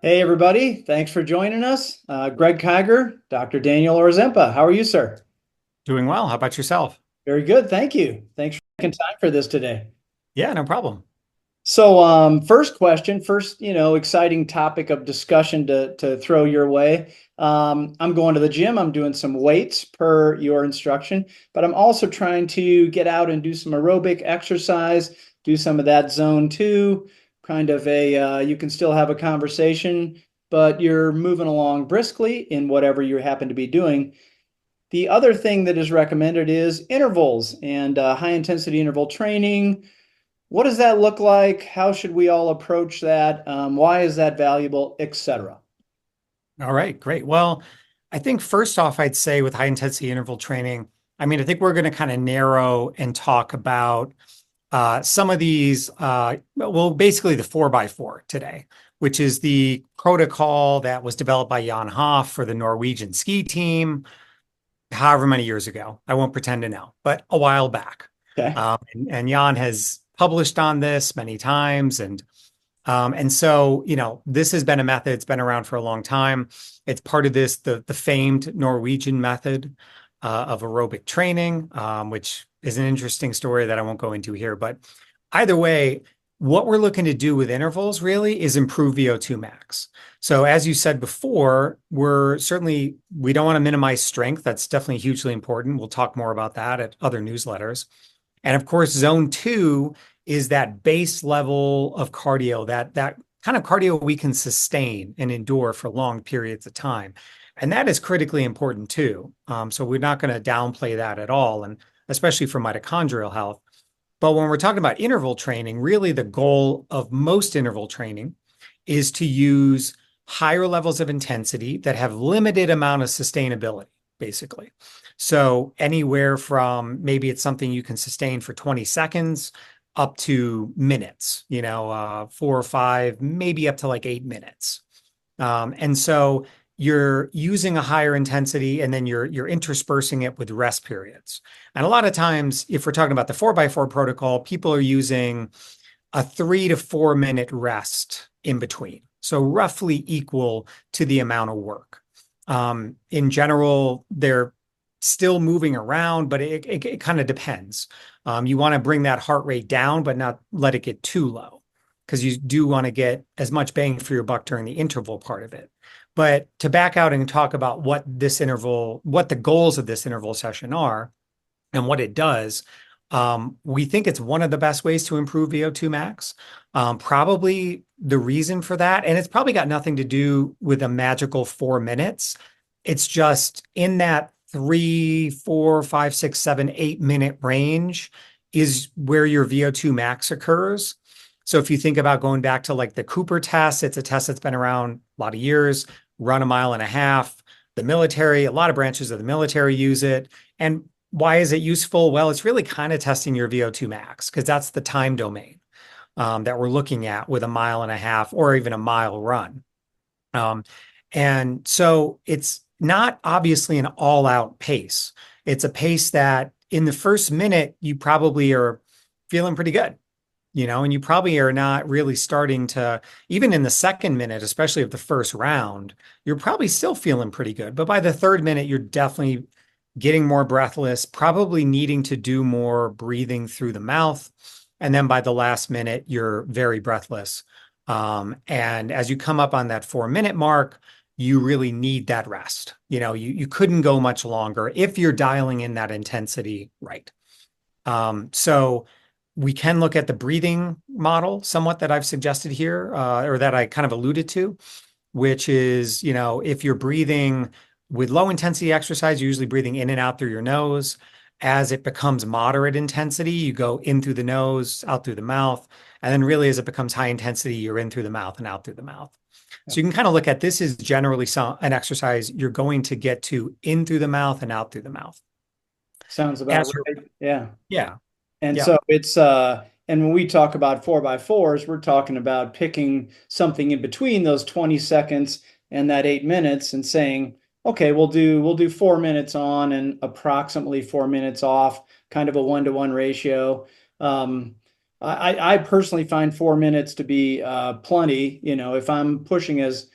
Hey, everybody. Thanks for joining us. Greg Kiger, Dr. Daniel Orzempa. How are you, sir? Doing well. How about yourself? Very good. Thank you. Thanks for making time for this today. Yeah, no problem. First question, exciting topic of discussion to throw your way. I'm going to the gym. I'm doing some weights per your instruction, but I'm also trying to get out and do some aerobic exercise, do some of that zone two, kind of you can still have a conversation, but you're moving along briskly in whatever you happen to be doing. The other thing that is recommended is intervals and high intensity interval training. What does that look like? How should we all approach that? Why is that valuable, etc.? All right, great. Well, I think first off, I'd say with high intensity interval training, I think we're going to kind of narrow and talk about some of these, basically the 4x4 today, which is the protocol that was developed by Jan Hoff for the Norwegian ski team, however many years ago. I won't pretend to know, but a while back. Okay. And Jan has published on this many times, and so, this has been a method. It's been around for a long time. It's part of the famed Norwegian method of aerobic training, which is an interesting story that I won't go into here. But either way, what we're looking to do with intervals really is improve VO2 max. So as you said before, we don't want to minimize strength. That's definitely hugely important. We'll talk more about that at other newsletters. And of course, zone two is that base level of cardio, that kind of cardio we can sustain and endure for long periods of time. And that is critically important too. So we're not going to downplay that at all, and especially for mitochondrial health. But when we're talking about interval training, really the goal of most interval training is to use higher levels of intensity that have limited amount of sustainability, basically. So anywhere from maybe it's something you can sustain for 20 seconds up to minutes, 4 or 5, maybe up to like 8 minutes. And so you're using a higher intensity and then you're interspersing it with rest periods. And a lot of times, if we're talking about the 4x4 protocol, people are using a 3 to 4 minute rest in between. So roughly equal to the amount of work. In general, they're still moving around, but it kind of depends. You want to bring that heart rate down, but not let it get too low because you do want to get as much bang for your buck during the interval part of it. But to back out and talk about what the goals of this interval session are and what it does, we think it's one of the best ways to improve VO2 max. Probably the reason for that, and it's probably got nothing to do with a magical 4 minutes. It's just in that 3, 4, 5, 6, 7, 8 minute range is where your VO2 max occurs. So if you think about going back to like the Cooper test, it's a test that's been around a lot of years, run a mile and a half. The military, a lot of branches of the military use it. And why is it useful? Well, it's really kind of testing your VO2 max because that's the time domain that we're looking at with a mile and a half or even a mile run. Um, and so it's not obviously an all out pace. It's a pace that in the first minute, you probably are feeling pretty good, and you probably are not really starting to, even in the second minute, especially of the first round, you're probably still feeling pretty good. But by the third minute, you're definitely getting more breathless, probably needing to do more breathing through the mouth. And then by the last minute, you're very breathless. And as you come up on that 4 minute mark, you really need that rest. You couldn't go much longer if you're dialing in that intensity right. So we can look at the breathing model somewhat that I've suggested here, or that I kind of alluded to, which is, if you're breathing with low intensity exercise, you're usually breathing in and out through your nose. As it becomes moderate intensity, you go in through the nose, out through the mouth. And then really as it becomes high intensity, you're in through the mouth and out through the mouth. So you can kind of look at this as generally an exercise you're going to get to in through the mouth and out through the mouth. Sounds about As for, right. Yeah. yeah, And yeah. so and when we talk about 4x4s, we're talking about picking something in between those 20 seconds and that 8 minutes and saying, okay, we'll do 4 minutes on and approximately 4 minutes off, kind of a 1-to-1 ratio. Um, I personally find 4 minutes to be plenty. You know, if I'm pushing as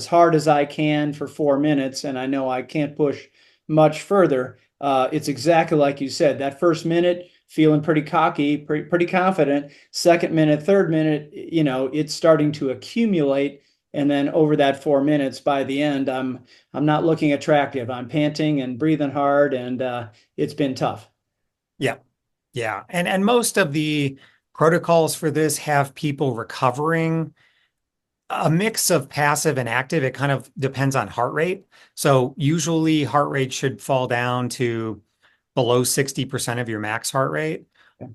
hard as I can for 4 minutes, and I know I can't push much further, it's exactly like you said. That first minute, feeling pretty cocky, pretty confident. Second minute, third minute, you know, it's starting to accumulate. And then over that 4 minutes, by the end, I'm not looking attractive. I'm panting and breathing hard, and it's been tough. Yeah. Yeah. And most of the protocols for this have people recovering a mix of passive and active. It kind of depends on heart rate. So usually heart rate should fall down to below 60% of your max heart rate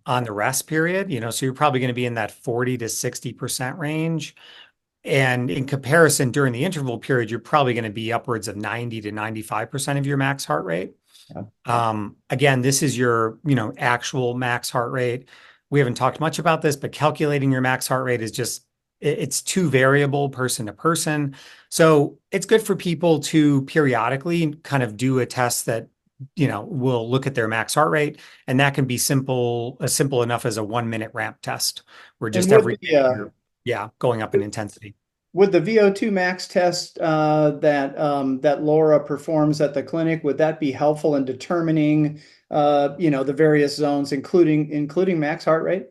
on the rest period, so you're probably going to be in that 40 to 60% range. And in comparison, during the interval period, you're probably going to be upwards of 90 to 95% of your max heart rate. Yeah. Again, this is your, actual max heart rate. We haven't talked much about this, but calculating your max heart rate is just, it's too variable person to person. So it's good for people to periodically kind of do a test that, will look at their max heart rate. And that can be simple enough as a 1 minute ramp test, where And just every minute you're, going up in would intensity. would the VO2 max test that Laura performs at the clinic, would that be helpful in determining the various zones, including max heart rate?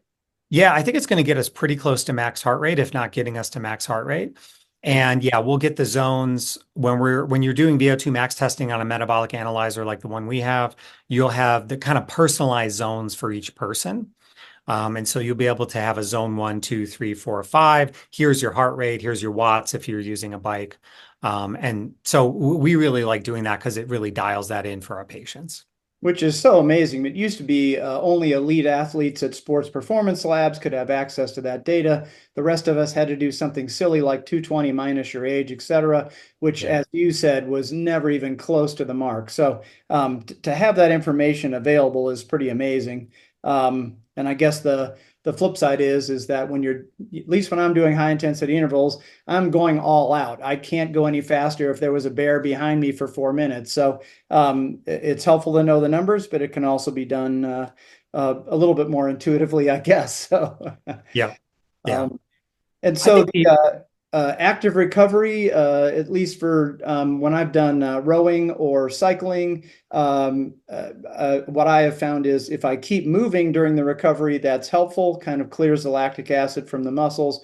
Yeah, I think it's going to get us pretty close to max heart rate, if not getting us to max heart rate. And yeah, we'll get the zones when you're doing VO2 max testing on a metabolic analyzer like the one we have, you'll have the kind of personalized zones for each person. And so you'll be able to have a zone 1, 2, 3, 4, 5. Here's your heart rate. Here's your watts if you're using a bike. And so we really like doing that because it really dials that in for our patients. Which is so amazing. It used to be only elite athletes at sports performance labs could have access to that data. The rest of us had to do something silly like 220 minus your age, et cetera, which, Yeah. as you said, was never even close to the mark. So to have that information available is pretty amazing. And I guess the flip side is that when you're, at least when I'm doing high intensity intervals, I'm going all out. I can't go any faster if there was a bear behind me for 4 minutes. So it's helpful to know the numbers, but it can also be done a little bit more intuitively, I guess. So, Yeah. Yeah. um, and I so think the active recovery, at least for when I've done rowing or cycling, what I have found is if I keep moving during the recovery, that's helpful, kind of clears the lactic acid from the muscles.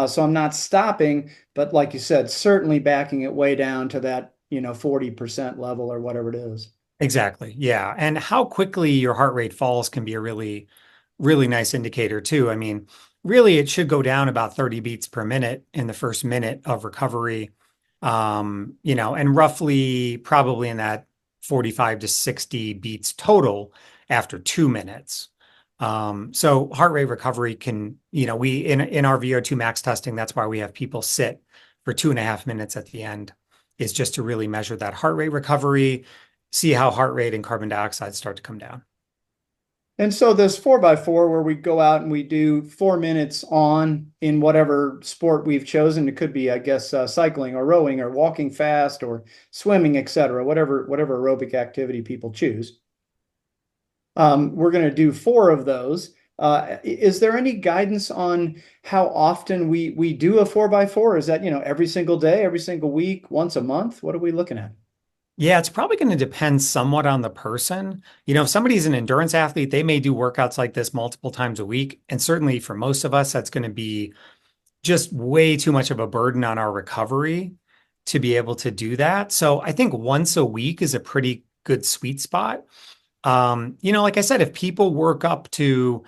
So I'm not stopping, but like you said, certainly backing it way down to that, 40% level or whatever it is. Exactly. Yeah. And how quickly your heart rate falls can be a really, really nice indicator too. I mean, really, it should go down about 30 beats per minute in the first minute of recovery. And roughly probably in that 45 to 60 beats total after 2 minutes. So heart rate recovery can, we in our VO2 max testing, that's why we have people sit for 2.5 minutes at the end, is just to really measure that heart rate recovery, see how heart rate and carbon dioxide start to come down. And so this 4x4 where we go out and we do 4 minutes on in whatever sport we've chosen, it could be, I guess, cycling or rowing or walking fast or swimming, etc., whatever aerobic activity people choose. We're going to do four of those. Is there any guidance on how often we do a 4x4? Is that, every single day, every single week, once a month? What are we looking at? Yeah, it's probably going to depend somewhat on the person. If somebody's an endurance athlete, they may do workouts like this multiple times a week. And certainly for most of us, that's going to be just way too much of a burden on our recovery to be able to do that. So I think once a week is a pretty good sweet spot. Like I said, if people work up to,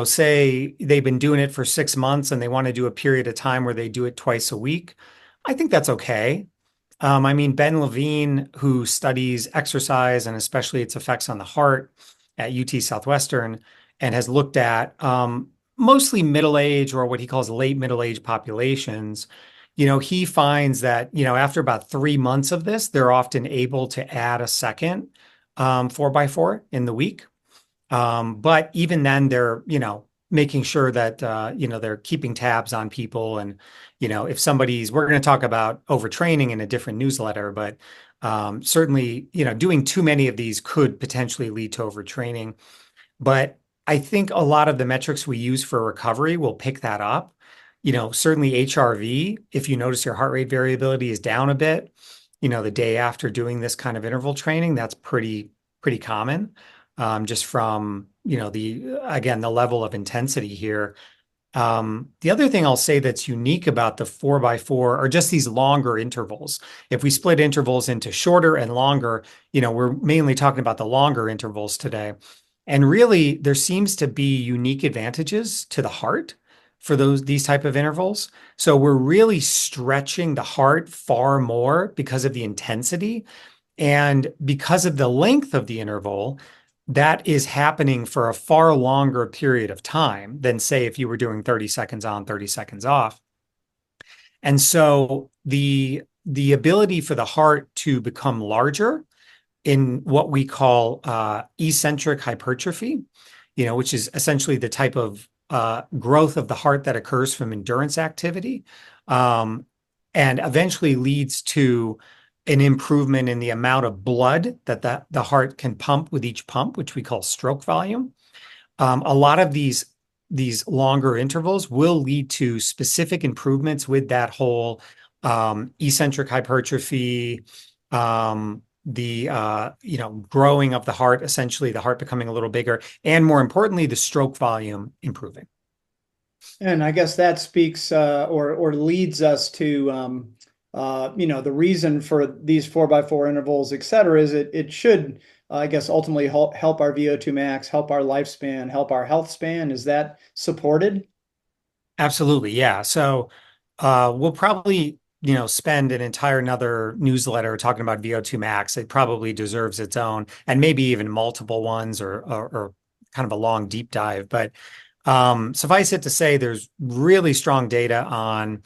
say they've been doing it for 6 months and they want to do a period of time where they do it twice a week, I think that's okay. I mean, Ben Levine, who studies exercise and especially its effects on the heart at UT Southwestern, and has looked at mostly middle age or what he calls late middle age populations, he finds that, after about 3 months of this, they're often able to add a second 4x4 in the week. But even then, they're, making sure that, they're keeping tabs on people. And, if we're going to talk about overtraining in a different newsletter, but certainly, doing too many of these could potentially lead to overtraining. But I think a lot of the metrics we use for recovery will pick that up. Certainly HRV, if you notice your heart rate variability is down a bit, the day after doing this kind of interval training, that's pretty common. Just from, again, the level of intensity here. The other thing I'll say that's unique about the 4x4 are just these longer intervals. If we split intervals into shorter and longer, we're mainly talking about the longer intervals today. And really, there seems to be unique advantages to the heart for these type of intervals. So we're really stretching the heart far more because of the intensity and because of the length of the interval. That is happening for a far longer period of time than, say, if you were doing 30 seconds on, 30 seconds off. And so the ability for the heart to become larger in what we call eccentric hypertrophy, which is essentially the type of growth of the heart that occurs from endurance activity, and eventually leads to an improvement in the amount of blood that the heart can pump with each pump, which we call stroke volume. A lot of these longer intervals will lead to specific improvements with that whole eccentric hypertrophy, the growing of the heart, essentially the heart becoming a little bigger, and more importantly, the stroke volume improving. And I guess that speaks or leads us to the reason for these 4x4 intervals, et cetera, is it should, I guess, ultimately help our VO2 max, help our lifespan, help our health span. Is that supported? Absolutely, yeah. So we'll probably, spend an entire another newsletter talking about VO2 max. It probably deserves its own, and maybe even multiple ones or kind of a long deep dive. But suffice it to say, there's really strong data on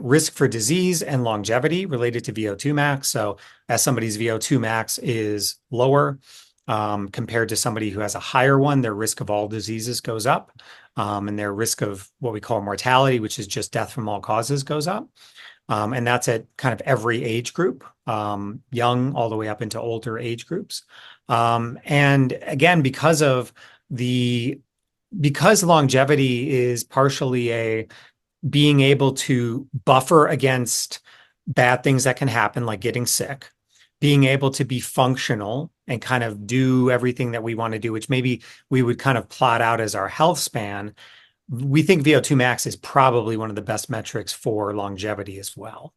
risk for disease and longevity related to VO2 max. So as somebody's VO2 max is lower compared to somebody who has a higher one, their risk of all diseases goes up. And their risk of what we call mortality, which is just death from all causes, goes up. And that's at kind of every age group, young all the way up into older age groups. And again, because longevity is partially a being able to buffer against bad things that can happen, like getting sick, being able to be functional and kind of do everything that we want to do, which maybe we would kind of plot out as our health span. We think VO2 max is probably one of the best metrics for longevity as well.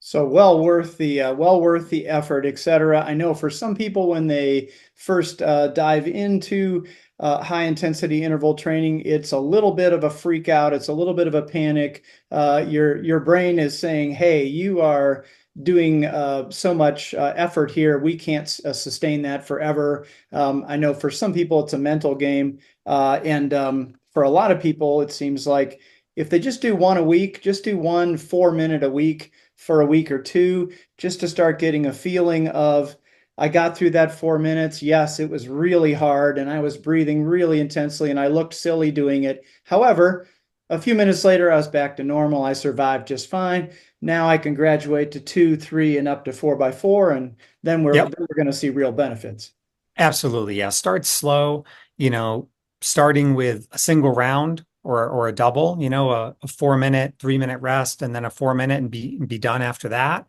So well worth the effort, et cetera. I know for some people when they first dive into high intensity interval training, it's a little bit of a freak out. It's a little bit of a panic. Your brain is saying, "Hey, you are doing so much effort here. We can't sustain that forever." I know for some people it's a mental game, and for a lot of people it seems like if they just do one a week, just do 1 4 minute a week for a week or two, just to start getting a feeling of, I got through that 4 minutes. Yes, it was really hard and I was breathing really intensely and I looked silly doing it. However, a few minutes later, I was back to normal. I survived just fine. Now I can graduate to 2, 3, and up to 4x4, and then we're Yep. then we're going to see real benefits. Absolutely. Yeah. Start slow, starting with a single round or a double, a 4 minute, 3 minute rest, and then a 4 minute and be done after that.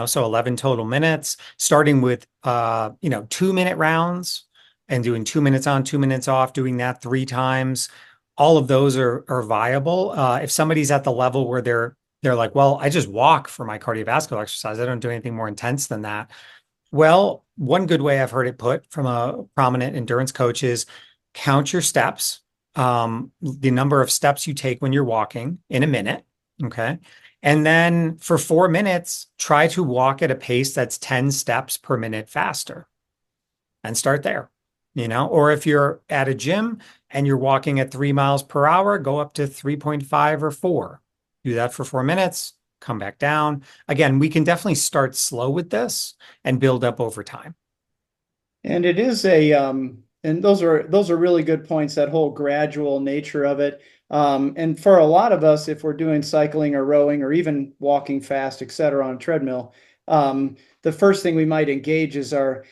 So 11 total minutes, starting with 2 minute rounds and doing 2 minutes on, 2 minutes off, doing that 3 times. All of those are viable. If somebody's at the level where they're like, well, I just walk for my cardiovascular exercise. I don't do anything more intense than that. Well, one good way I've heard it put from a prominent endurance coach is count your steps, the number of steps you take when you're walking in a minute. Okay. And then for 4 minutes, try to walk at a pace that's 10 steps per minute faster and start there. Or if you're at a gym and you're walking at 3 miles per hour, go up to 3.5 or 4. Do that for 4 minutes, come back down. Again, we can definitely start slow with this and build up over time. And it is and those are really good points, that whole gradual nature of it. And for a lot of us, if we're doing cycling or rowing or even walking fast, et cetera, on a treadmill, The first thing we might engage is our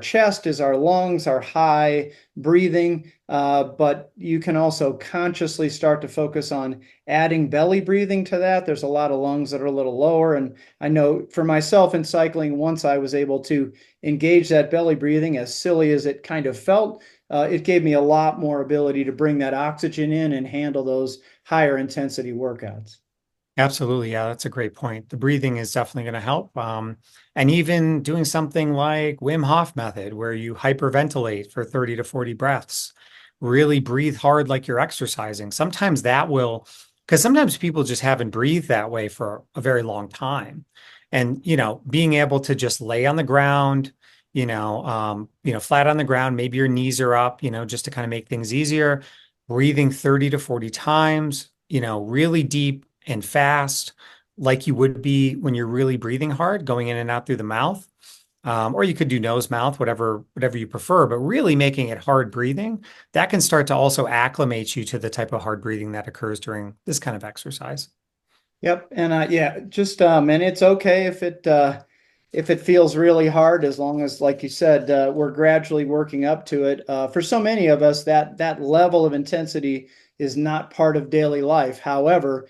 chest, is our lungs, our high breathing. But you can also consciously start to focus on adding belly breathing to that. There's a lot of lungs that are a little lower. And I know for myself in cycling, once I was able to engage that belly breathing, as silly as it kind of felt, it gave me a lot more ability to bring that oxygen in and handle those higher intensity workouts. Absolutely. Yeah, that's a great point. The breathing is definitely going to help. And even doing something like Wim Hof method, where you hyperventilate for 30 to 40 breaths, really breathe hard like you're exercising. Sometimes that will, because sometimes people just haven't breathed that way for a very long time. And, being able to just lay on the ground, flat on the ground, maybe your knees are up, just to kind of make things easier, breathing 30 to 40 times, really deep and fast, like you would be when you're really breathing hard, going in and out through the mouth. Or you could do nose mouth, whatever you prefer, but really making it hard breathing, that can start to also acclimate you to the type of hard breathing that occurs during this kind of exercise. Yep, and yeah, just and it's okay if it feels really hard, as long as, like you said, we're gradually working up to it. For so many of us, that level of intensity is not part of daily life. However,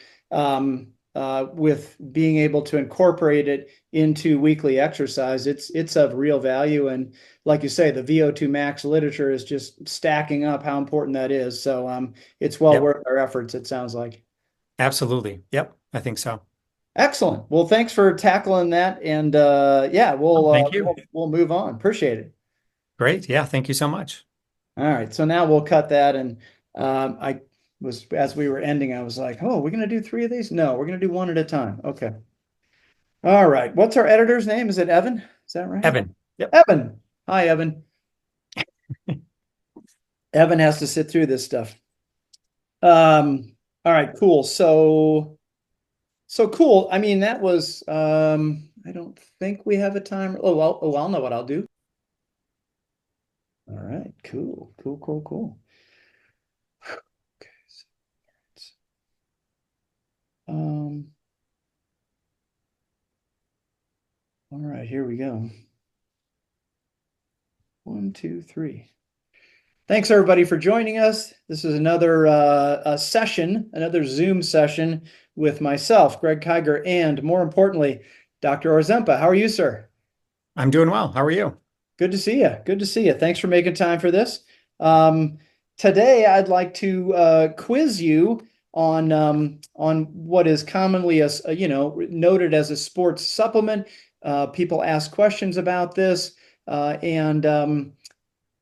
with being able to incorporate it into weekly exercise, it's of real value. And like you say, the VO2 max literature is just stacking up how important that is. So it's well Yep, worth our efforts, it sounds like. absolutely. Yep, I think so. Excellent. Well, thanks for tackling that, and yeah, Oh, thank you. we'll move on. Appreciate it. Great. Yeah, thank you so much. All right, so now we'll cut that, and I was as we were ending, I was like, "Oh, we're gonna do three of these? No, we're gonna do one at a time." Okay. All right. What's our editor's name? Is it Evan? Is that right? Evan. Yep. Evan. Hi, Evan. Evan has to sit through this stuff. All right, cool. So cool. I mean, that was I don't think we have a timer. I'll know what I'll do. All right, cool, cool, cool, cool. Okay, um, all right, here we go. One, two, three. Thanks everybody for joining us. This is another a session, another Zoom session with myself, Greg Kiger, and more importantly, Dr. Orzempa. How are you, sir? I'm doing well. How are you? Good to see you. Good to see you. Thanks for making time for this. Um, Today, I'd like to quiz you on what is commonly noted as a sports supplement. People ask questions about this, and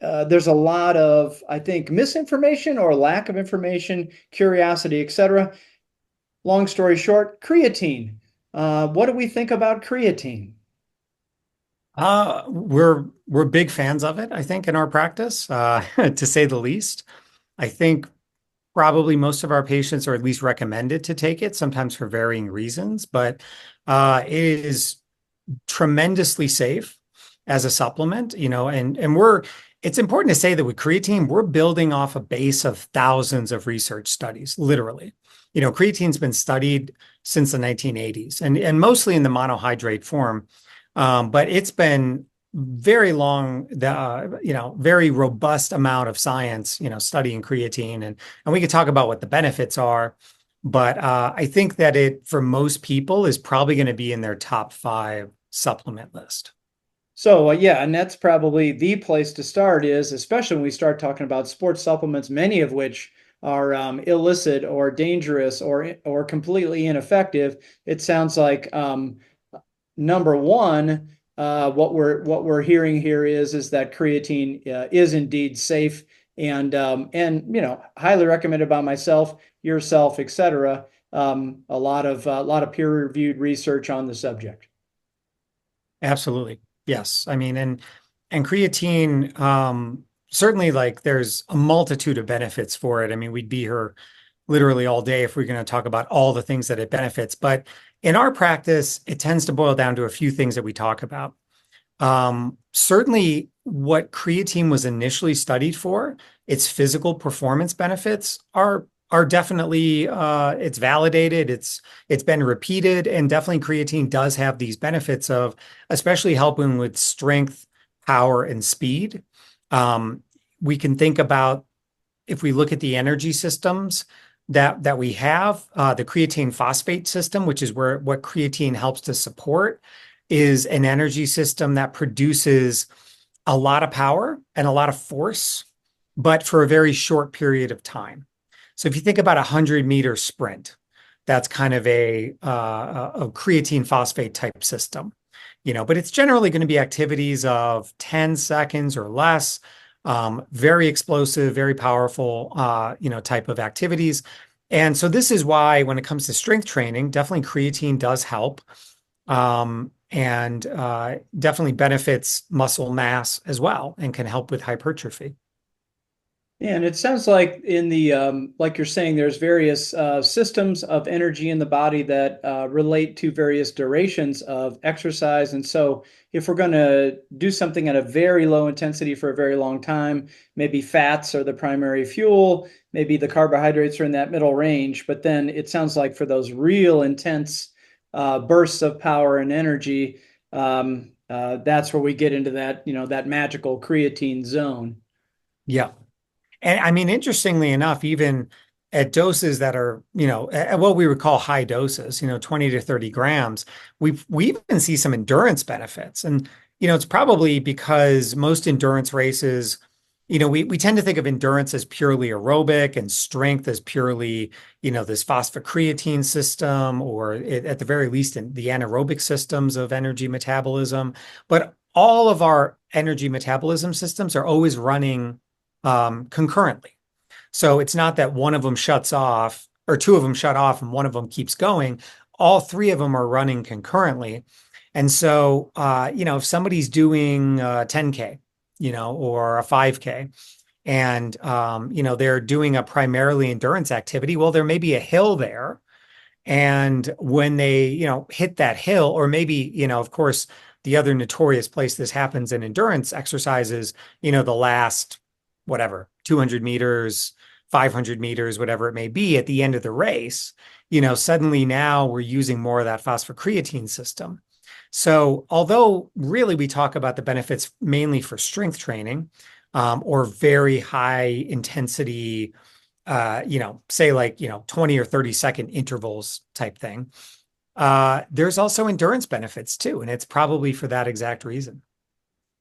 there's a lot of, I think, misinformation or lack of information, curiosity, etc. Long story short, creatine. What do we think about creatine? We're big fans of it, I think, in our practice, to say the least. I think probably most of our patients are at least recommended to take it, sometimes for varying reasons, but it is tremendously safe as a supplement, and it's important to say that with creatine, we're building off a base of thousands of research studies, literally. Creatine's been studied since the 1980s and mostly in the monohydrate form. But it's been very long, very robust amount of science, studying creatine, and we could talk about what the benefits are. But I think that it, for most people, is probably going to be in their top five supplement list. So yeah, and that's probably the place to start is, especially when we start talking about sports supplements, many of which are illicit or dangerous or completely ineffective. It sounds like number one, what we're hearing here is that creatine is indeed safe and highly recommended by myself, yourself, etc. A lot of peer-reviewed research on the subject. Absolutely. Yes. I mean, and creatine, certainly, like, there's a multitude of benefits for it. I mean, we'd be here literally all day if we're going to talk about all the things that it benefits. But in our practice, it tends to boil down to a few things that we talk about. Certainly, what creatine was initially studied for, its physical performance benefits are definitely it's validated, it's been repeated, and definitely creatine does have these benefits of especially helping with strength, power, and speed. Um, we can think about if we look at the energy systems that we have, the creatine phosphate system, which is where what creatine helps to support, is an energy system that produces a lot of power and a lot of force, but for a very short period of time. So if you think about a 100-meter sprint, that's kind of a creatine phosphate type system, but it's generally going to be activities of 10 seconds or less, very explosive, very powerful, type of activities. And so this is why when it comes to strength training, definitely creatine does help, and definitely benefits muscle mass as well and can help with hypertrophy. Yeah, and it sounds like in the like you're saying, there's various systems of energy in the body that relate to various durations of exercise. And so, if we're going to do something at a very low intensity for a very long time, maybe fats are the primary fuel, maybe the carbohydrates are in that middle range. But then it sounds like for those real intense bursts of power and energy, that's where we get into that, that magical creatine zone. Yeah. And I mean, interestingly enough, even at doses that are, at what we would call high doses, 20 to 30 grams, we even see some endurance benefits. And, it's probably because most endurance races, we tend to think of endurance as purely aerobic and strength as purely, this phosphocreatine system, or at the very least in the anaerobic systems of energy metabolism. But all of our energy metabolism systems are always running concurrently. So it's not that one of them shuts off or two of them shut off and one of them keeps going. All three of them are running concurrently. And so, if somebody's doing 10K, or a 5K, and, they're doing a primarily endurance activity, well, there may be a hill there. And when they, hit that hill, or maybe, of course, the other notorious place this happens in endurance exercises, the last, whatever, 200 meters, 500 meters, whatever it may be at the end of the race, suddenly now we're using more of that phosphocreatine system. So, although really we talk about the benefits mainly for strength training, or very high intensity, say like, 20 or 30-second intervals type thing. There's also endurance benefits too, and it's probably for that exact reason.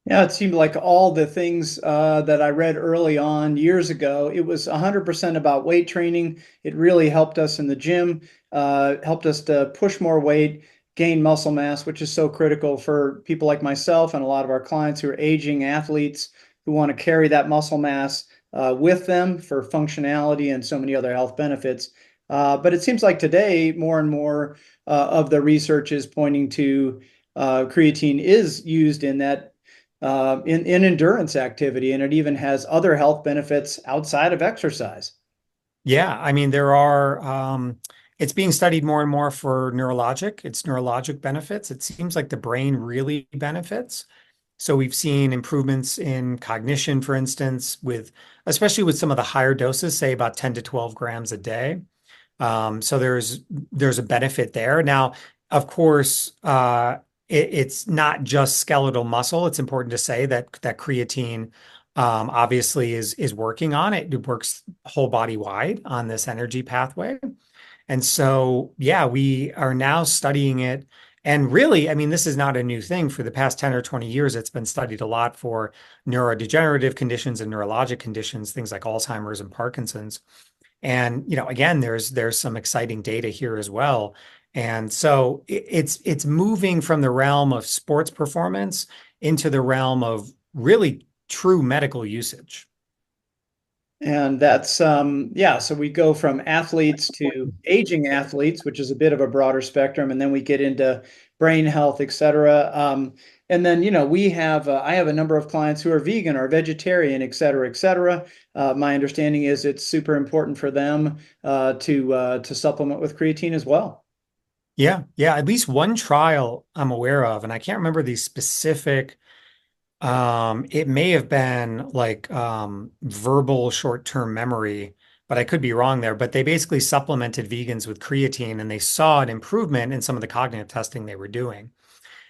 Yeah, it seemed like all the things that I read early on years ago, it was 100% about weight training. It really helped us in the gym, helped us to push more weight, gain muscle mass, which is so critical for people like myself and a lot of our clients who are aging athletes who want to carry that muscle mass with them for functionality and so many other health benefits. But it seems like today, more and more of the research is pointing to creatine is used in that in endurance activity, and it even has other health benefits outside of exercise. Yeah, I mean, there are, it's being studied more and more for its neurologic benefits. It seems like the brain really benefits. So we've seen improvements in cognition, for instance, especially with some of the higher doses, say about 10 to 12 grams a day. So there's a benefit there. Now, of course, it's not just skeletal muscle. It's important to say that creatine, obviously is working on it. It works whole body wide on this energy pathway. And so, yeah, we are now studying it. And really, I mean, this is not a new thing. For the past 10 or 20 years, it's been studied a lot for neurodegenerative conditions and neurologic conditions, things like Alzheimer's and Parkinson's. And, again, there's some exciting data here as well. And so it's moving from the realm of sports performance into the realm of really true medical usage. And that's yeah, so we go from athletes to aging athletes, which is a bit of a broader spectrum, and then we get into brain health, et cetera. And then, we have I have a number of clients who are vegan or vegetarian, et cetera, et cetera. My understanding is it's super important for them to supplement with creatine as well. Yeah, yeah. At least one trial I'm aware of, and I can't remember the specific. It may have been like verbal short-term memory. but I could be wrong there. But they basically supplemented vegans with creatine and they saw an improvement in some of the cognitive testing they were doing.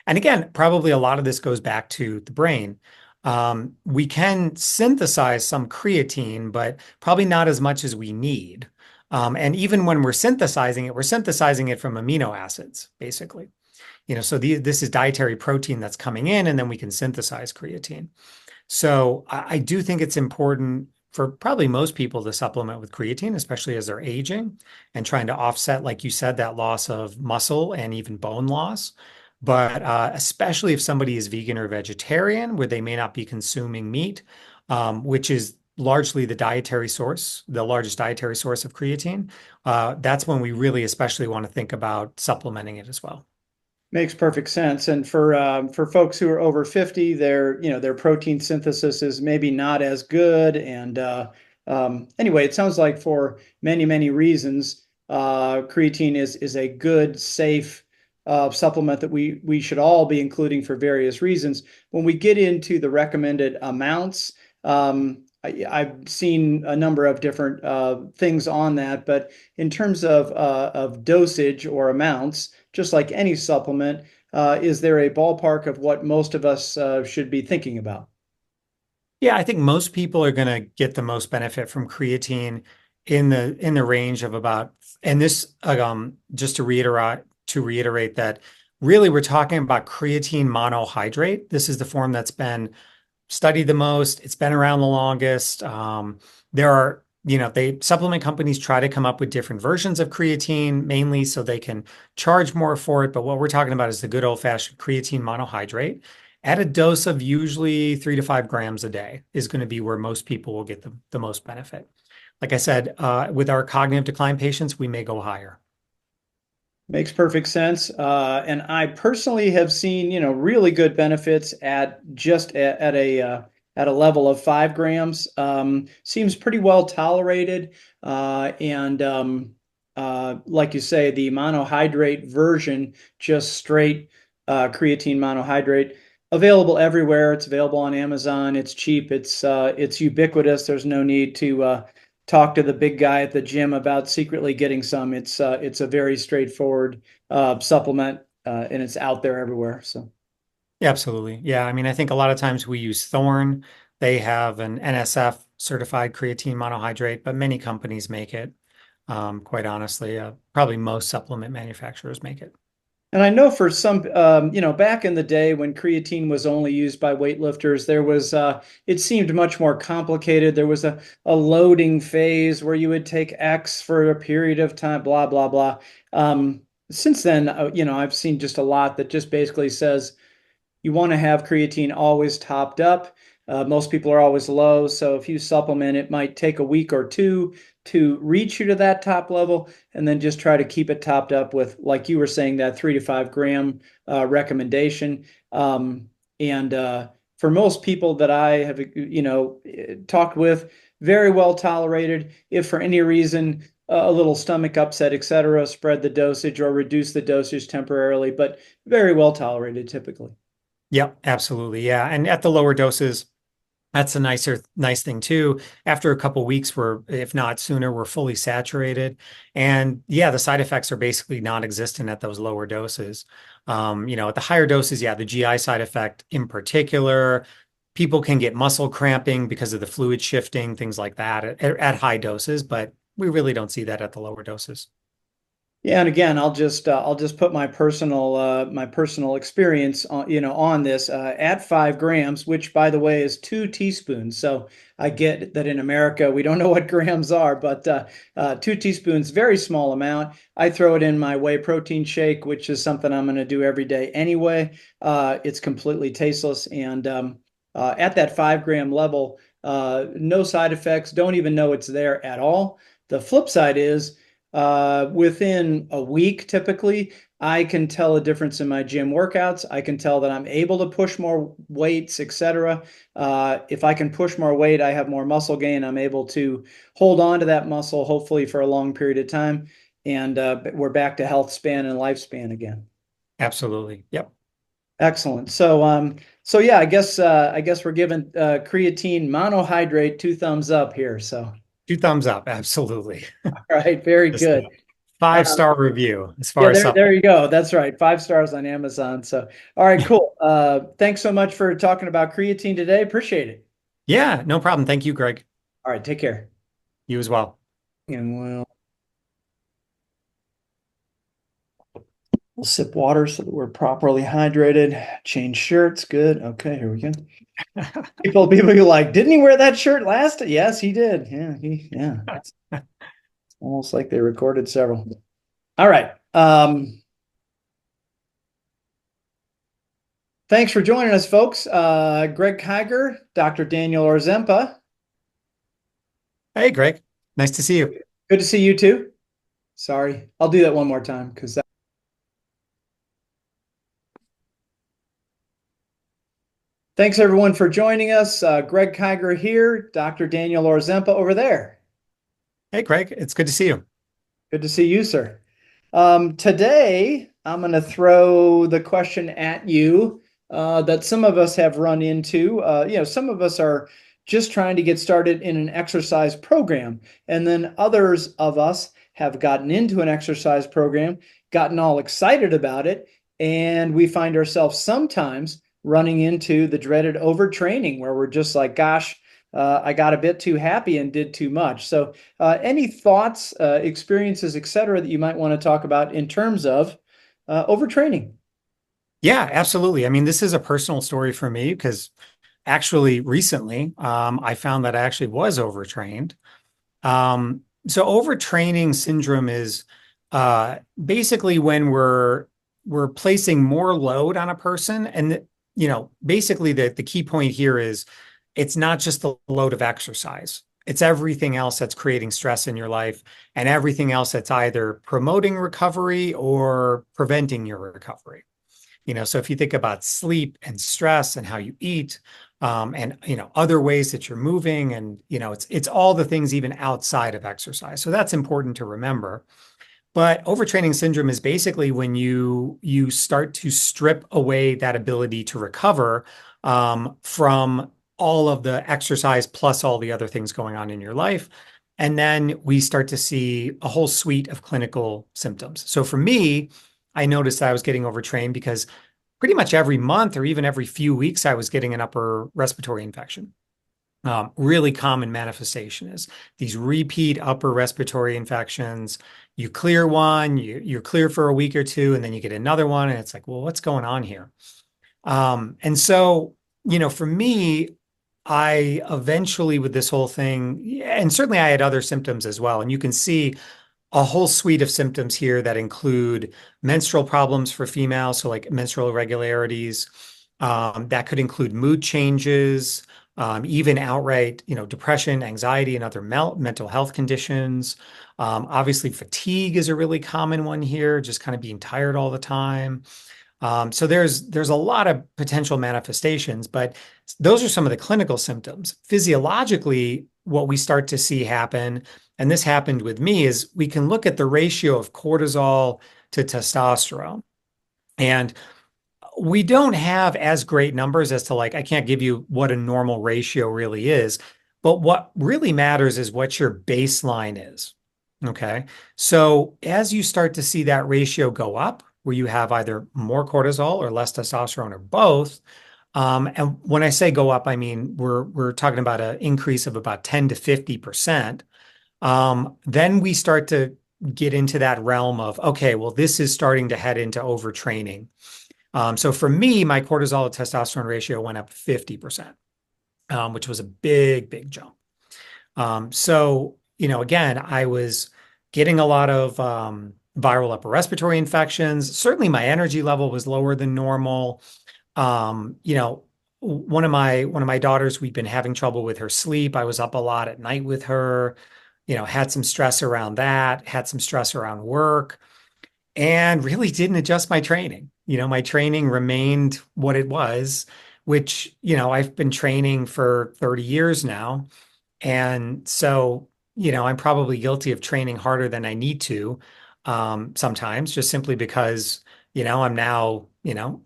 And again, probably a lot of this goes back to the brain. We can synthesize some creatine, but probably not as much as we need. And even when we're synthesizing it from amino acids, basically. So this is dietary protein that's coming in, and then we can synthesize creatine. So I do think it's important for probably most people to supplement with creatine, especially as they're aging and trying to offset, like you said, that loss of muscle and even bone loss. But especially if somebody is vegan or vegetarian, where they may not be consuming meat, which is largely the dietary source, the largest dietary source of creatine, that's when we really especially want to think about supplementing it as well. Makes perfect sense. And for folks who are over 50, their protein synthesis is maybe not as good. And anyway, it sounds like for many reasons, creatine is a good, safe supplement that we should all be including for various reasons. When we get into the recommended amounts, I've seen a number of different things on that, but in terms of dosage or amounts, just like any supplement, is there a ballpark of what most of us should be thinking about? Yeah, I think most people are going to get the most benefit from creatine in the range of about, and this just to reiterate that really we're talking about creatine monohydrate. This is the form that's been studied the most. It's been around the longest. There are, they supplement companies try to come up with different versions of creatine, mainly so they can charge more for it. But what we're talking about is the good old-fashioned creatine monohydrate at a dose of usually 3 to 5 grams a day is going to be where most people will get the most benefit. Like I said, with our cognitive decline patients, we may go higher. Makes perfect sense. And I personally have seen, really good benefits at just at a level of 5 grams. Seems pretty well tolerated. And like you say, the monohydrate version, just straight creatine monohydrate, available everywhere. It's available on Amazon. It's cheap. It's ubiquitous. There's no need to talk to the big guy at the gym about secretly getting some. It's a very straightforward supplement, and it's out there everywhere. So Yeah, absolutely. Yeah, I mean, I think a lot of times we use Thorne. They have an NSF certified creatine monohydrate, but many companies make it. Quite honestly, probably most supplement manufacturers make it. And I know for some, back in the day when creatine was only used by weightlifters, it seemed much more complicated. There was a loading phase where you would take X for a period of time, blah, blah, blah. Since then, I've seen just a lot that just basically says, you want to have creatine always topped up. Most people are always low. So if you supplement, it might take a week or two to reach you to that top level, and then just try to keep it topped up with, like you were saying, that 3 to 5 gram recommendation. And for most people that I have, talked with, very well tolerated. If for any reason a little stomach upset, etc., spread the dosage or reduce the dosage temporarily, but very well tolerated typically. Yep, absolutely. Yeah. And at the lower doses, that's a nice thing too. After a couple weeks, if not sooner, we're fully saturated. And yeah, the side effects are basically non-existent at those lower doses. At the higher doses, yeah, the GI side effect in particular, people can get muscle cramping because of the fluid shifting, things like that at high doses, but we really don't see that at the lower doses. Yeah, and again, I'll just put my personal experience on this at 5 grams, which by the way is 2 teaspoons. So I get that in America we don't know what grams are, but 2 teaspoons, very small amount. I throw it in my whey protein shake, which is something I'm going to do every day anyway. It's completely tasteless, and at that 5 gram level, no side effects. Don't even know it's there at all. The flip side is within a week, typically, I can tell a difference in my gym workouts. I can tell that I'm able to push more weights, etc. If I can push more weight, I have more muscle gain. I'm able to hold on to that muscle, hopefully for a long period of time, and we're back to health span and lifespan again. Absolutely. Yep. Excellent. So yeah, I guess we're giving creatine monohydrate 2 thumbs up here. So. Two thumbs up, absolutely. All right, very Just good. a Uh, five-star review as yeah, far as there supplements. you go. That's right. 5 stars on Amazon. So, all right, cool. Thanks so much for talking about creatine today. Appreciate it. Yeah, no problem. Thank you, Greg. All right, take care. You as well. And we'll sip water so that we're properly hydrated. Change shirts. Good. Okay, here we go. People are like, didn't he wear that shirt last? Yes, he did. Yeah. It's almost like they recorded several. All right. Thanks for joining us, folks. Greg Kiger, Dr. Daniel Orzempa. Hey, Greg. Nice to see you. Good to see you too. Sorry, I'll do that one more time because thanks everyone for joining us. Greg Kiger here, Dr. Daniel Orzempa over there. Hey, Greg. It's good to see you. Good to see you, sir. Today, I'm going to throw the question at you that some of us have run into. Some of us are just trying to get started in an exercise program, and then others of us have gotten into an exercise program, gotten all excited about it, and we find ourselves sometimes running into the dreaded overtraining where we're just like, gosh, I got a bit too happy and did too much. So any thoughts, experiences, et cetera, that you might want to talk about in terms of overtraining? Yeah, absolutely. I mean, this is a personal story for me because actually recently, I found that I actually was overtrained. So overtraining syndrome is basically when we're placing more load on a person, and basically the key point here is it's not just the load of exercise. It's everything else that's creating stress in your life and everything else that's either promoting recovery or preventing your recovery. So if you think about sleep and stress and how you eat, and other ways that you're moving, and it's all the things even outside of exercise. So that's important to remember. But overtraining syndrome is basically when you start to strip away that ability to recover from all of the exercise plus all the other things going on in your life. And then we start to see a whole suite of clinical symptoms. So for me, I noticed that I was getting overtrained because pretty much every month or even every few weeks, I was getting an upper respiratory infection. Really common manifestation is these repeat upper respiratory infections. You clear one, you're clear for a week or two, and then you get another one, and it's like, well, what's going on here? And so, for me, I eventually, with this whole thing, and certainly I had other symptoms as well. And you can see a whole suite of symptoms here that include menstrual problems for females, so like menstrual irregularities. That could include mood changes, even outright, depression, anxiety, and other mental health conditions. Obviously, fatigue is a really common one here, just kind of being tired all the time. So there's a lot of potential manifestations, but those are some of the clinical symptoms. Physiologically, what we start to see happen, and this happened with me, is we can look at the ratio of cortisol to testosterone. And we don't have as great numbers as to like, I can't give you what a normal ratio really is, but what really matters is what your baseline is. Okay. So as you start to see that ratio go up, where you have either more cortisol or less testosterone or both, and when I say go up, I mean we're talking about an increase of about 10 to 50%. Then we start to get into that realm of, okay, well, this is starting to head into overtraining. So for me, my cortisol to testosterone ratio went up 50%, which was a big, big jump. So, again, I was getting a lot of viral upper respiratory infections. Certainly my energy level was lower than normal. Um, you know, one of my daughters, we'd been having trouble with her sleep. I was up a lot at night with her, had some stress around that, had some stress around work, and really didn't adjust my training. My training remained what it was, which, I've been training for 30 years now. And so, I'm probably guilty of training harder than I need to sometimes, just simply because, I'm now,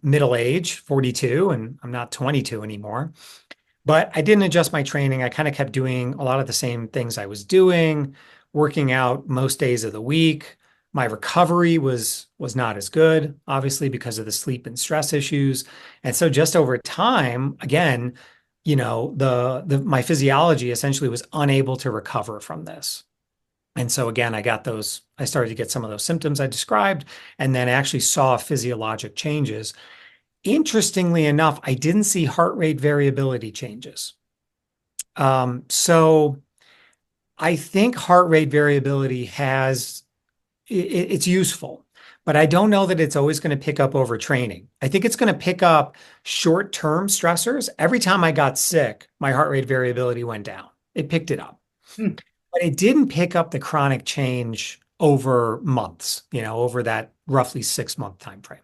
middle age, 42, and I'm not 22 anymore. But I didn't adjust my training. I kind of kept doing a lot of the same things I was doing, working out most days of the week. My recovery was not as good, obviously, because of the sleep and stress issues. And so just over time, again, the my physiology essentially was unable to recover from this. And so again, I started to get some of those symptoms I described, and then actually saw physiologic changes. Interestingly enough, I didn't see heart rate variability changes. So I think heart rate variability it's useful, but I don't know that it's always going to pick up over training. I think it's going to pick up short-term stressors. Every time I got sick, my heart rate variability went down. It picked it up, Hmm. but it didn't pick up the chronic change over months, over that roughly 6 month time frame.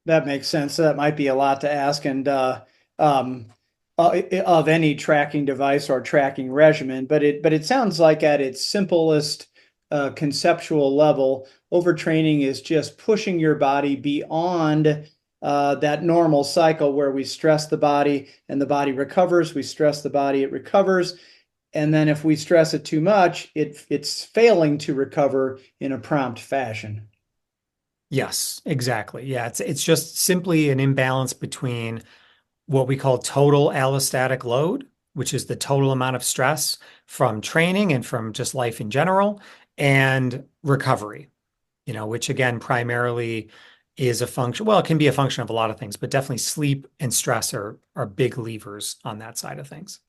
That makes sense. That might be a lot to ask, and um, of any tracking device or tracking regimen. But it sounds like at its simplest conceptual level, overtraining is just pushing your body beyond that normal cycle where we stress the body and the body recovers. We stress the body, it recovers. And then if we stress it too much, it's failing to recover in a prompt fashion. Yes, exactly. Yeah, it's just simply an imbalance between what we call total allostatic load, which is the total amount of stress from training and from just life in general, and recovery, which again primarily is a function, well, it can be a function of a lot of things, but definitely sleep and stress are big levers on that side of things.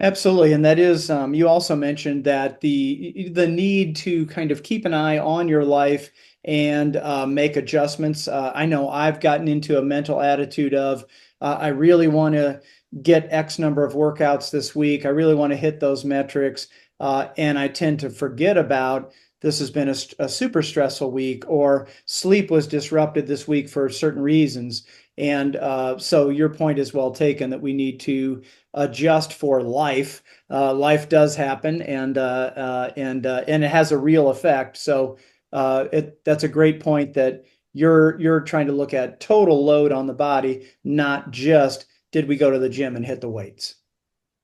Absolutely, and that is you also mentioned that the need to kind of keep an eye on your life and make adjustments. I know I've gotten into a mental attitude of I really want to get X number of workouts this week. I really want to hit those metrics, and I tend to forget about this has been a super stressful week, or sleep was disrupted this week for certain reasons. And so your point is well taken that we need to adjust for life. Life does happen, and it has a real effect. So that's a great point that you're trying to look at total load on the body, not just did we go to the gym and hit the weights.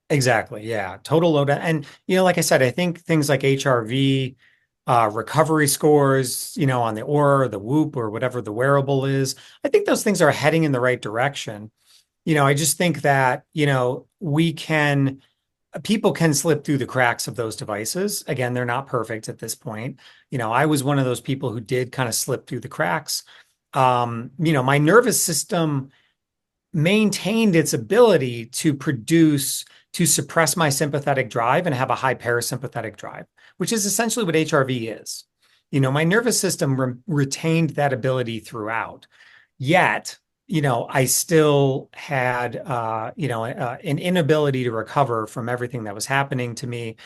Exactly. Yeah. Total load. And, like I said, I think things like HRV, recovery scores, on the Oura, or the Whoop, or whatever the wearable is, I think those things are heading in the right direction. I just think that, people can slip through the cracks of those devices. Again, they're not perfect at this point. I was one of those people who did kind of slip through the cracks. My nervous system maintained its ability to suppress my sympathetic drive and have a high parasympathetic drive, which is essentially what HRV is. My nervous system retained that ability throughout. Yet, I still had, an inability to recover from everything that was happening to me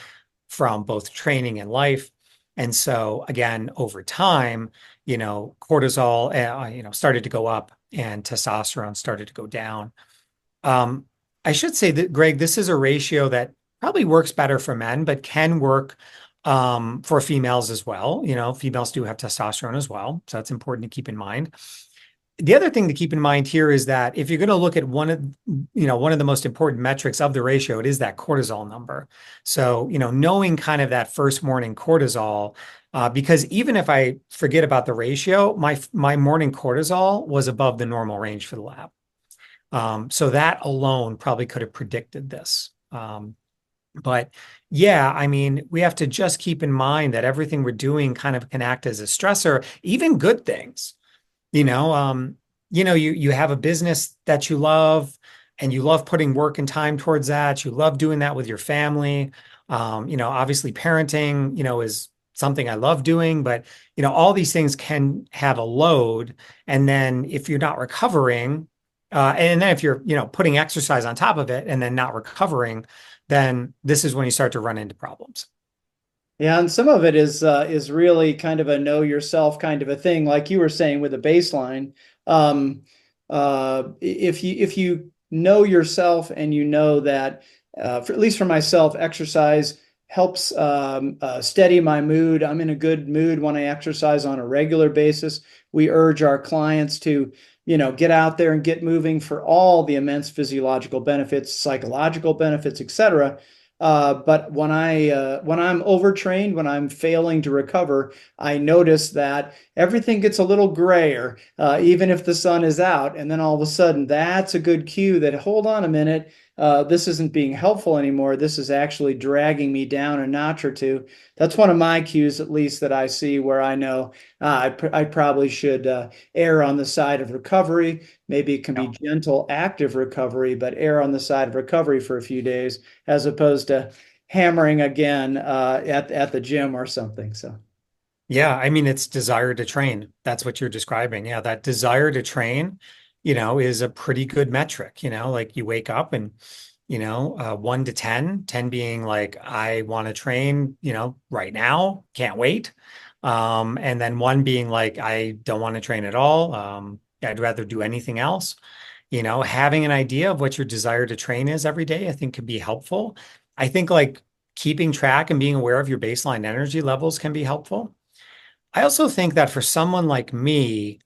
from both training and life. And so again, over time, cortisol, started to go up and testosterone started to go down. Um, I should say that, Greg, this is a ratio that probably works better for men, but can work for females as well. Females do have testosterone as well. So that's important to keep in mind. The other thing to keep in mind here is that if you're going to look at one of the most important metrics of the ratio, it is that cortisol number. So, knowing kind of that first morning cortisol, because even if I forget about the ratio, my morning cortisol was above the normal range for the lab. So that alone probably could have predicted this. But yeah, I mean, we have to just keep in mind that everything we're doing kind of can act as a stressor, even good things. You know, um, you have a business that you love and you love putting work and time towards that. You love doing that with your family. Obviously parenting, is something I love doing, but all these things can have a load. And then if you're not recovering, and then if you're, putting exercise on top of it and then not recovering, then this is when you start to run into problems. Yeah, and some of it is really kind of a know yourself kind of a thing, like you were saying with a baseline. Um, if you know yourself and you know that, at least for myself, exercise helps steady my mood. I'm in a good mood when I exercise on a regular basis. We urge our clients to, get out there and get moving for all the immense physiological benefits, psychological benefits, etc. But when I'm overtrained, when I'm failing to recover, I notice that everything gets a little grayer, even if the sun is out. And then all of a sudden, that's a good cue that, hold on a minute, this isn't being helpful anymore. This is actually dragging me down a notch or two. That's one of my cues, at least, that I see where I know I probably should err on the side of recovery. Maybe it can be gentle, active recovery, but err on the side of recovery for a few days as opposed to hammering again at the gym or something. So. Yeah, I mean, it's desire to train. That's what you're describing. Yeah, that desire to train, is a pretty good metric. Like you wake up and, 1 to 10, 10 being like, I want to train, right now, can't wait. And then 1 being like, I don't want to train at all. I'd rather do anything else. Having an idea of what your desire to train is every day, I think can be helpful. I think like keeping track and being aware of your baseline energy levels can be helpful. I also think that for someone like me,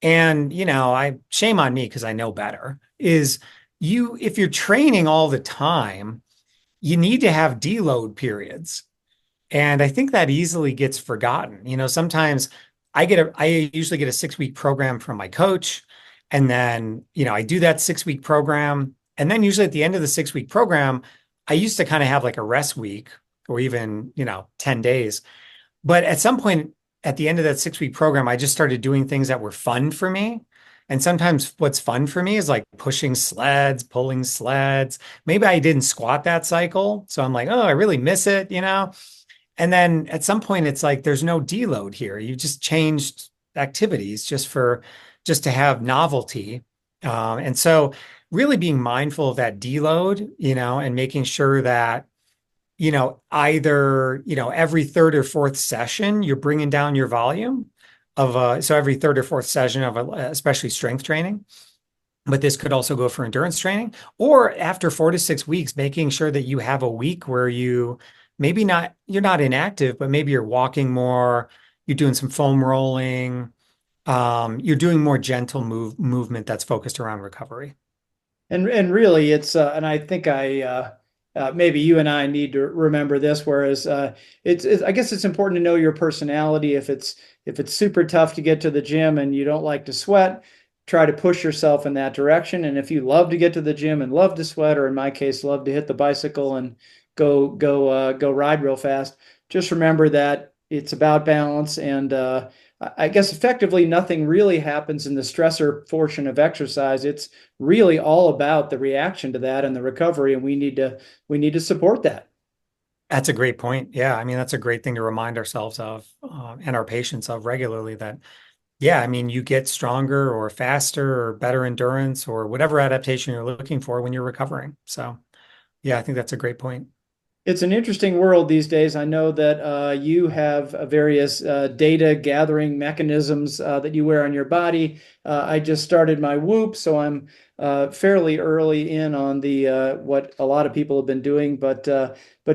and I shame on me because I know better, is if you're training all the time, you need to have deload periods. And I think that easily gets forgotten. Sometimes I usually get a 6-week program from my coach. And then, I do that 6-week program. And then usually at the end of the 6-week program, I used to kind of have like a rest week or even, 10 days. But at some point at the end of that 6-week program, I just started doing things that were fun for me. And sometimes what's fun for me is like pushing sleds, pulling sleds. Maybe I didn't squat that cycle. So I'm like, oh, I really miss it. And then at some point, it's like there's no deload here. You just changed activities just to have novelty. And so really being mindful of that deload, and making sure that either, every third or fourth session, you're bringing down your volume so every third or fourth session of especially strength training, but this could also go for endurance training, or after 4 to 6 weeks, making sure that you have a week where you're not inactive, but maybe you're walking more, you're doing some foam rolling, you're doing more gentle movement that's focused around recovery. And really, and I think maybe you and I need to remember this. Whereas I guess it's important to know your personality. If it's super tough to get to the gym and you don't like to sweat, try to push yourself in that direction. And if you love to get to the gym and love to sweat, or in my case, love to hit the bicycle and go ride real fast, just remember that it's about balance. And I guess effectively nothing really happens in the stressor portion of exercise. It's really all about the reaction to that and the recovery, and we need to support that. That's a great point. Yeah, I mean, that's a great thing to remind ourselves of and our patients of regularly that, yeah, I mean, you get stronger or faster or better endurance or whatever adaptation you're looking for when you're recovering. So, yeah, I think that's a great point. It's an interesting world these days. I know that you have various data gathering mechanisms that you wear on your body. I just started my Whoop, so I'm fairly early in on the what a lot of people have been doing. But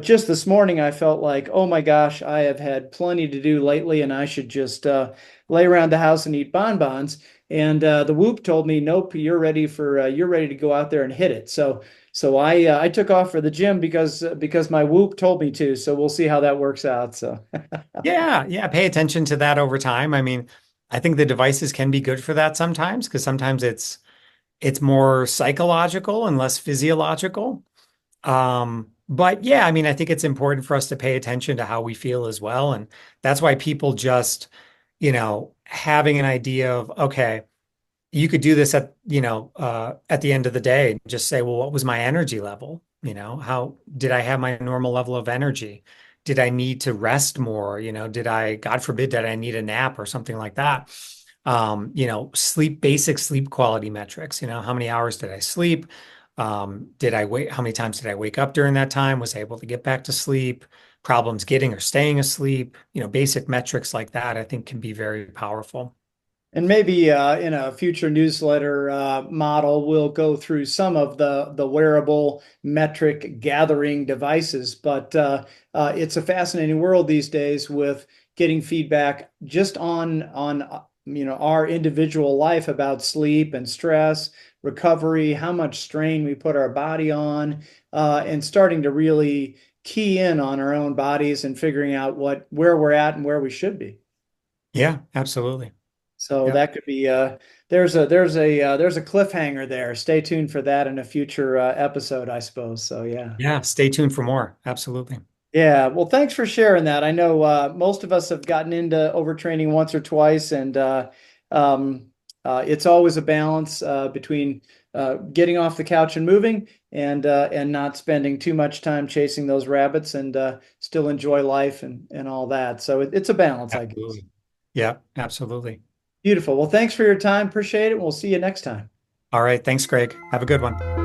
just this morning, I felt like, oh my gosh, I have had plenty to do lately, and I should just lay around the house and eat bonbons. And the Whoop told me, nope, you're ready to go out there and hit it. So I took off for the gym because my Whoop told me to. So we'll see how that works out. So Yeah, yeah, pay attention to that over time. I mean, I think the devices can be good for that sometimes because sometimes it's more psychological and less physiological. But yeah, I mean, I think it's important for us to pay attention to how we feel as well. And that's why people just, having an idea of, okay, you could do this at the end of the day and just say, well, what was my energy level? How did I have my normal level of energy? Did I need to rest more? God forbid, did I need a nap or something like that? Basic sleep quality metrics, how many hours did I sleep? How many times did I wake up during that time? Was I able to get back to sleep? Problems getting or staying asleep? Basic metrics like that, I think can be very powerful. And maybe in a future newsletter model, we'll go through some of the wearable metric gathering devices. But it's a fascinating world these days with getting feedback just on our individual life about sleep and stress, recovery, how much strain we put our body on, and starting to really key in on our own bodies and figuring out where we're at and where we should be. Yeah, absolutely. So Yeah. that could be there's a cliffhanger there. Stay tuned for that in a future episode, I suppose. So yeah. Yeah, stay tuned for more. Absolutely. Yeah, well, thanks for sharing that. I know most of us have gotten into overtraining once or twice, and um, it's always a balance between getting off the couch and moving, and not spending too much time chasing those rabbits, and still enjoy life and all that. So it's a balance, I guess. Absolutely. Yeah, absolutely. Beautiful. Well, thanks for your time. Appreciate it. We'll see you next time. All right. Thanks, Greg. Have a good one.